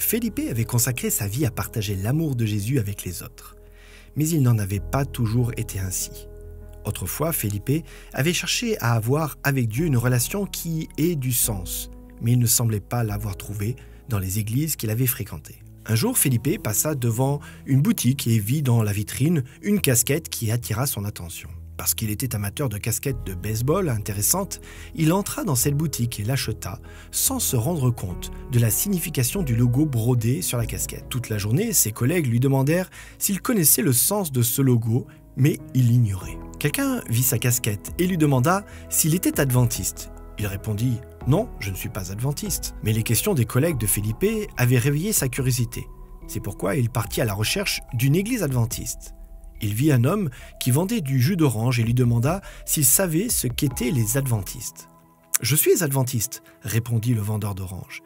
Felipe avait consacré sa vie à partager l'amour de Jésus avec les autres. Mais il n'en avait pas toujours été ainsi. Autrefois, Felipe avait cherché à avoir avec Dieu une relation qui ait du sens, mais il ne semblait pas l'avoir trouvée dans les églises qu'il avait fréquentées. Un jour, Felipe passa devant une boutique et vit dans la vitrine une casquette qui attira son attention. Parce qu'il était amateur de casquettes de baseball intéressantes, il entra dans cette boutique et l'acheta sans se rendre compte de la signification du logo brodé sur la casquette. Toute la journée, ses collègues lui demandèrent s'il connaissait le sens de ce logo, mais il l'ignorait. Quelqu'un vit sa casquette et lui demanda s'il était adventiste. Il répondit « Non, je ne suis pas adventiste ». Mais les questions des collègues de Felipe avaient réveillé sa curiosité. C'est pourquoi il partit à la recherche d'une église adventiste. Il vit un homme qui vendait du jus d'orange et lui demanda s'il savait ce qu'étaient les adventistes. « Je suis adventiste », répondit le vendeur d'oranges.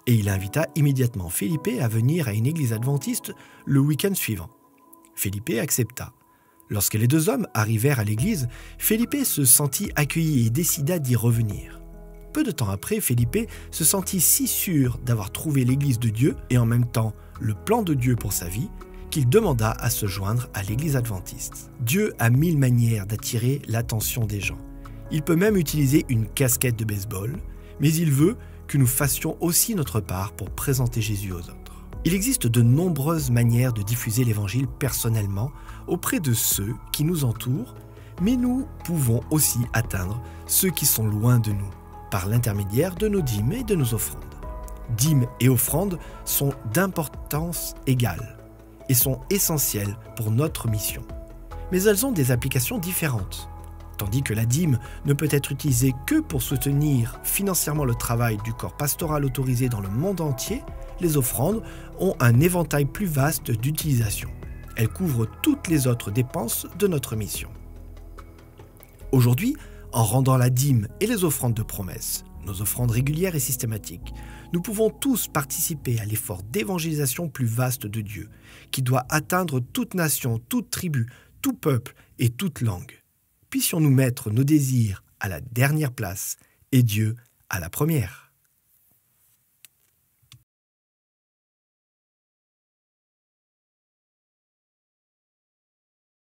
Et il invita immédiatement Felipe à venir à une église adventiste le week-end suivant. Felipe accepta. Lorsque les deux hommes arrivèrent à l'église, Felipe se sentit accueilli et décida d'y revenir. Peu de temps après, Felipe se sentit si sûr d'avoir trouvé l'église de Dieu et en même temps le plan de Dieu pour sa vie, qu'il demanda à se joindre à l'église adventiste. Dieu a 1000 manières d'attirer l'attention des gens. Il peut même utiliser une casquette de baseball, mais il veut que nous fassions aussi notre part pour présenter Jésus aux autres. Il existe de nombreuses manières de diffuser l'évangile personnellement auprès de ceux qui nous entourent, mais nous pouvons aussi atteindre ceux qui sont loin de nous, par l'intermédiaire de nos dîmes et de nos offrandes. Dîmes et offrandes sont d'importance égale et sont essentielles pour notre mission. Mais elles ont des applications différentes. Tandis que la dîme ne peut être utilisée que pour soutenir financièrement le travail du corps pastoral autorisé dans le monde entier, les offrandes ont un éventail plus vaste d'utilisation. Elles couvrent toutes les autres dépenses de notre mission. Aujourd'hui, en rendant la dîme et les offrandes de promesse, nos offrandes régulières et systématiques, nous pouvons tous participer à l'effort d'évangélisation plus vaste de Dieu, qui doit atteindre toute nation, toute tribu, tout peuple et toute langue. Puissions-nous mettre nos désirs à la dernière place et Dieu à la première.